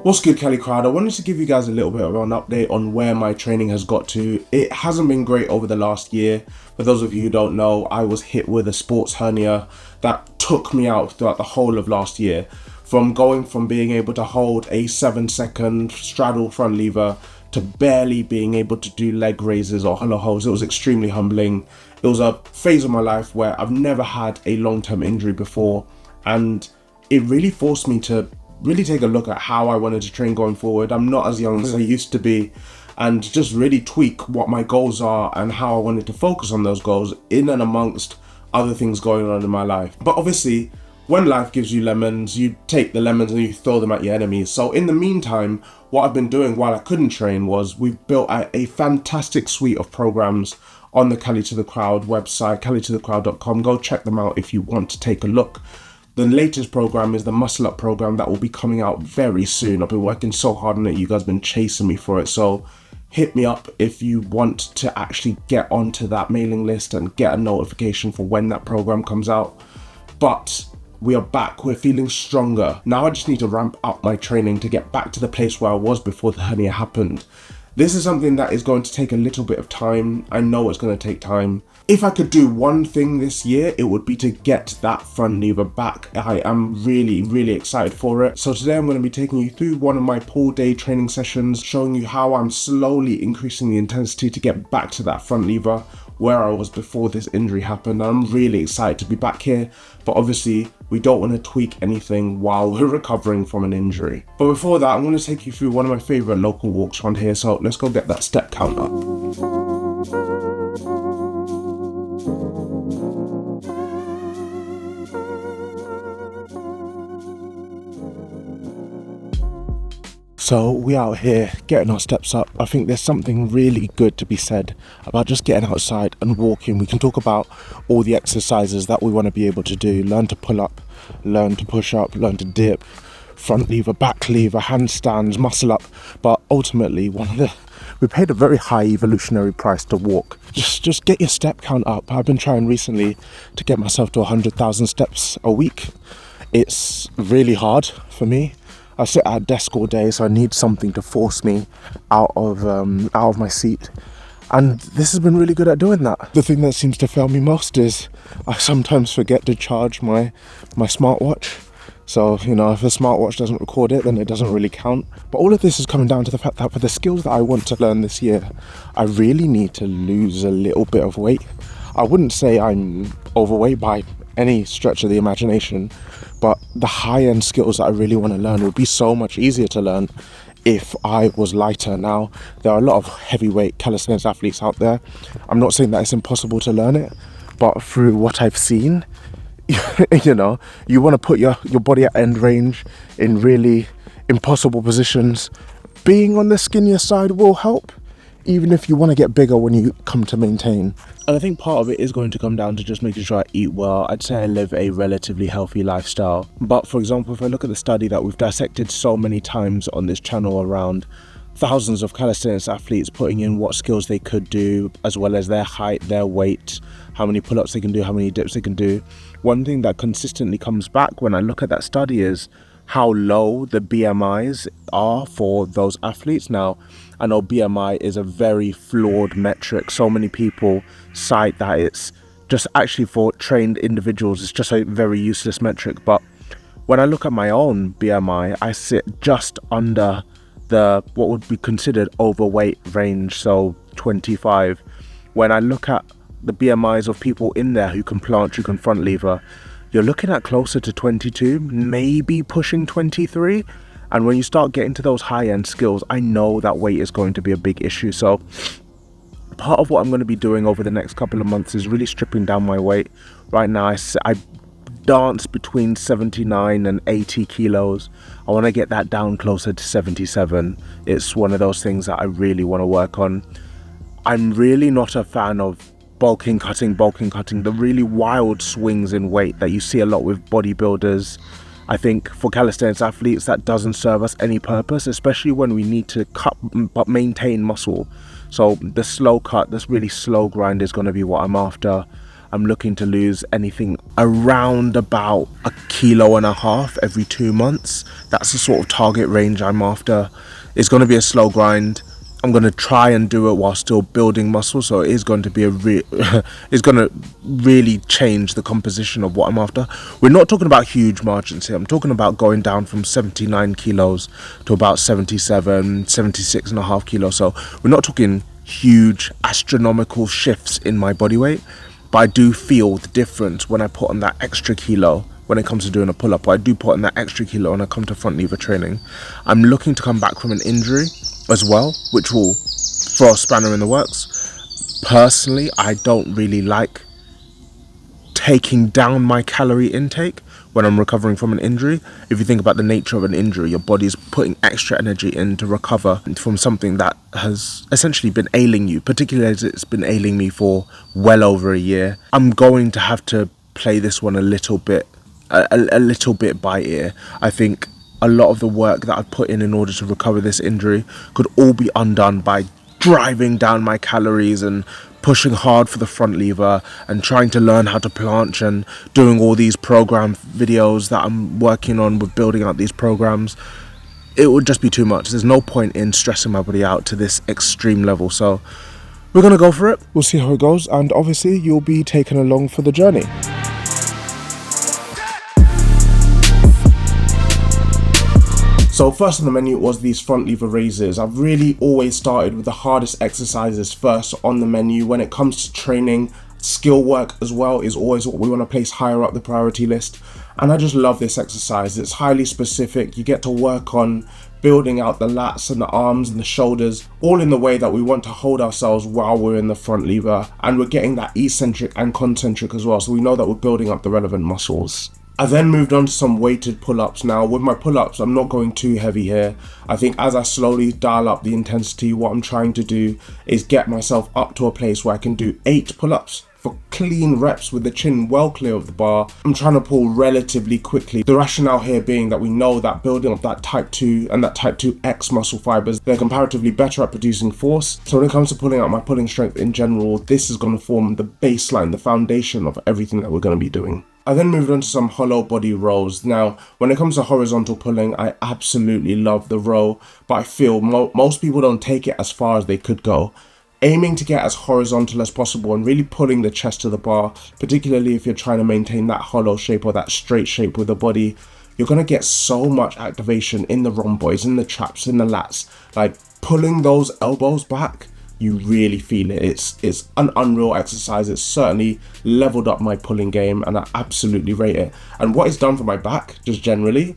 What's good, Cali Crowd? I wanted to give you guys a little bit of an update on where my training has got to. It hasn't been great over the last year. For those of you who don't know, I was hit with a sports hernia that took me out throughout the whole of last year. From going from being able to hold a 7-second straddle front lever to barely being able to do leg raises or hollow holds. It was extremely humbling. It was a phase of my life where I've never had a long-term injury before, and it really forced me to really take a look at how I wanted to train going forward. I'm not as young as I used to be, and just really tweak what my goals are and how I wanted to focus on those goals in and amongst other things going on in my life. But obviously, when life gives you lemons, you take the lemons and you throw them at your enemies. So in the meantime, what I've been doing while I couldn't train was we've built a fantastic suite of programs on the Cali To The Crowd website, calitothecrowd.com. Go check them out if you want to take a look. The latest program is the Muscle Up program that will be coming out very soon. I've been working so hard on it. You guys have been chasing me for it. So hit me up if you want to actually get onto that mailing list and get a notification for when that program comes out. But we are back. We're feeling stronger. Now I just need to ramp up my training to get back to the place where I was before the hernia happened. This is something that is going to take a little bit of time. I know it's going to take time. If I could do one thing this year, it would be to get that front lever back. I am really excited for it. So today I'm going to be taking you through one of my pull day training sessions, showing you how I'm slowly increasing the intensity to get back to that front lever where I was before this injury happened. I'm really excited to be back here, but obviously we don't want to tweak anything while we're recovering from an injury. But before that, I'm going to take you through one of my favorite local walks around here. So let's go get that step count up. So we out here getting our steps up. I think there's something really good to be said about just getting outside and walking. We can talk about all the exercises that we want to be able to do. Learn to pull up, learn to push up, learn to dip, front lever, back lever, handstands, muscle up. But ultimately, we paid a very high evolutionary price to walk. Just get your step count up. I've been trying recently to get myself to 100,000 steps a week. It's really hard for me. I sit at a desk all day, so I need something to force me out of my seat. And this has been really good at doing that. The thing that seems to fail me most is I sometimes forget to charge my smartwatch. So, you know, if the smartwatch doesn't record it, then it doesn't really count. But all of this is coming down to the fact that for the skills that I want to learn this year, I really need to lose a little bit of weight. I wouldn't say I'm overweight by any stretch of the imagination, but the high-end skills that I really want to learn would be so much easier to learn if I was lighter. Now, there are a lot of heavyweight calisthenics athletes out there. I'm not saying that it's impossible to learn it, but through what I've seen, you know, you want to put your body at end range in really impossible positions. Being on the skinnier side will help, even if you want to get bigger when you come to maintain. And I think part of it is going to come down to just making sure I eat well. I'd say I live a relatively healthy lifestyle. But for example, if I look at the study that we've dissected so many times on this channel around thousands of calisthenics athletes putting in what skills they could do, as well as their height, their weight, how many pull-ups they can do, how many dips they can do. One thing that consistently comes back when I look at that study is how low the BMIs are for those athletes. Now, I know BMI is a very flawed metric. So many people cite that it's just actually for trained individuals, it's just a very useless metric. But when I look at my own BMI, I sit just under the what would be considered overweight range, so 25. When I look at the BMIs of people in there who can plant, who can front lever, you're looking at closer to 22, maybe pushing 23. And when you start getting to those high-end skills, I know that weight is going to be a big issue. So part of what I'm going to be doing over the next couple of months is really stripping down my weight. Right now I dance between 79 and 80 kilos. I want to get that down closer to 77. It's one of those things that I really want to work on. I'm really not a fan of bulking, cutting, the really wild swings in weight that you see a lot with bodybuilders. I think for calisthenics athletes that doesn't serve us any purpose, especially when we need to cut but maintain muscle. So the slow cut, this really slow grind is going to be what I'm after. I'm looking to lose anything around about 1.5 kilos every 2 months. That's the sort of target range I'm after. It's going to be a slow grind. I'm going to try and do it while still building muscle, so it is going to be it's going to really change the composition of what I'm after. We're not talking about huge margins here. I'm talking about going down from 79 kilos to about 77, 76.5 kilos. So we're not talking huge astronomical shifts in my body weight, but I do feel the difference when I put on that extra kilo when it comes to doing a pull-up. I do put on that extra kilo when I come to front lever training. I'm looking to come back from an injury as well, which will throw a spanner in the works. Personally, I don't really like taking down my calorie intake when I'm recovering from an injury. If you think about the nature of an injury, your body's putting extra energy in to recover from something that has essentially been ailing you, particularly as it's been ailing me for well over a year. I'm going to have to play this one a little bit by ear. I think a lot of the work that I've put in order to recover this injury could all be undone by driving down my calories and pushing hard for the front lever and trying to learn how to planche and doing all these program videos that I'm working on with building out these programs. It would just be too much. There's no point in stressing my body out to this extreme level. So we're going to go for it. We'll see how it goes. And obviously you'll be taken along for the journey. So first on the menu was these front lever raises. I've really always started with the hardest exercises first on the menu. When it comes to training, skill work as well is always what we want to place higher up the priority list. And I just love this exercise. It's highly specific. You get to work on building out the lats and the arms and the shoulders, all in the way that we want to hold ourselves while we're in the front lever. And we're getting that eccentric and concentric as well. So we know that we're building up the relevant muscles. I then moved on to some weighted pull-ups. Now with my pull-ups, I'm not going too heavy here. I think as I slowly dial up the intensity, what I'm trying to do is get myself up to a place where I can do 8 pull-ups for clean reps with the chin well clear of the bar. I'm trying to pull relatively quickly. The rationale here being that we know that building up that type 2 and that type 2X muscle fibers, they're comparatively better at producing force. So when it comes to pulling out my pulling strength in general, this is going to form the baseline, the foundation of everything that we're going to be doing. I then moved on to some hollow body rows. Now, when it comes to horizontal pulling, I absolutely love the row, but I feel most people don't take it as far as they could go. Aiming to get as horizontal as possible and really pulling the chest to the bar, particularly if you're trying to maintain that hollow shape or that straight shape with the body, you're going to get so much activation in the rhomboids, in the traps, in the lats. Like pulling those elbows back, you really feel it. It's an unreal exercise. It's certainly leveled up my pulling game and I absolutely rate it. And what it's done for my back, just generally,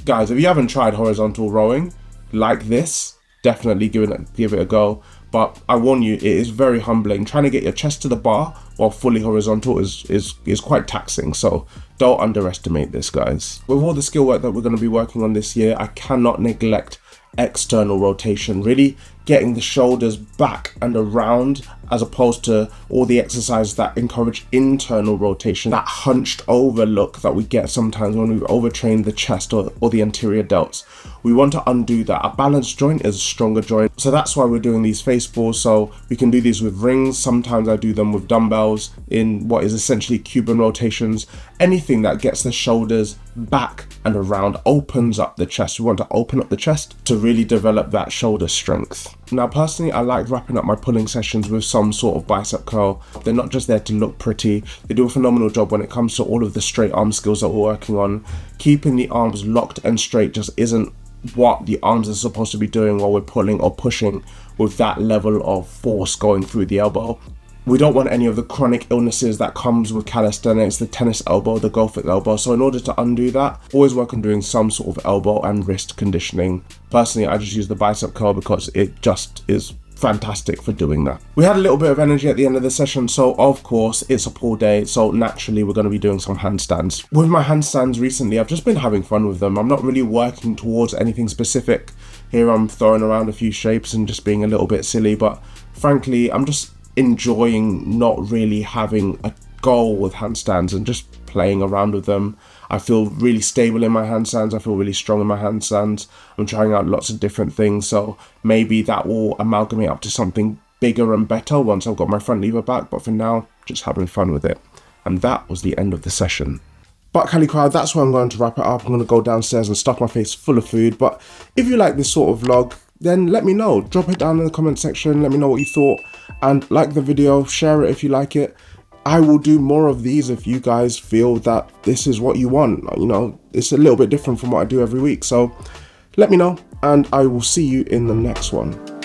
guys, if you haven't tried horizontal rowing like this, definitely give it a go. But I warn you, it is very humbling. Trying to get your chest to the bar while fully horizontal is quite taxing. So don't underestimate this, guys. With all the skill work that we're going to be working on this year, I cannot neglect external rotation, really getting the shoulders back and around, as opposed to all the exercises that encourage internal rotation, that hunched over look that we get sometimes when we've overtrained the chest or the anterior delts. We want to undo that. A balanced joint is a stronger joint, so that's why we're doing these face balls. So we can do these with rings. Sometimes I do them with dumbbells in what is essentially Cuban rotations. Anything that gets the shoulders back and around opens up the chest. We want to open up the chest to really develop that shoulder strength. Now personally, I like wrapping up my pulling sessions with some sort of bicep curl. They're not just there to look pretty, they do a phenomenal job when it comes to all of the straight arm skills that we're working on. Keeping the arms locked and straight just isn't what the arms are supposed to be doing while we're pulling or pushing with that level of force going through the elbow. We don't want any of the chronic illnesses that comes with calisthenics, the tennis elbow, the golf elbow. So in order to undo that, always work on doing some sort of elbow and wrist conditioning. Personally, I just use the bicep curl because it just is fantastic for doing that. We had a little bit of energy at the end of the session, so of course it's a pull day, so naturally we're going to be doing some handstands. With my handstands recently, I've just been having fun with them. I'm not really working towards anything specific. Here I'm throwing around a few shapes and just being a little bit silly, but frankly I'm just enjoying not really having a goal with handstands and just playing around with them. I feel really stable in my handstands. I feel really strong in my handstands. I'm trying out lots of different things, so maybe that will amalgamate up to something bigger and better once I've got my front lever back, but for now, just having fun with it. And that was the end of the session. But Cali Crowd, that's where I'm going to wrap it up. I'm going to go downstairs and stuff my face full of food. But if you like this sort of vlog, then let me know. Drop it down in the comment section. Let me know what you thought. And like the video, share it if you like it. I will do more of these if you guys feel that this is what you want. You know, it's a little bit different from what I do every week. So let me know, and I will see you in the next one.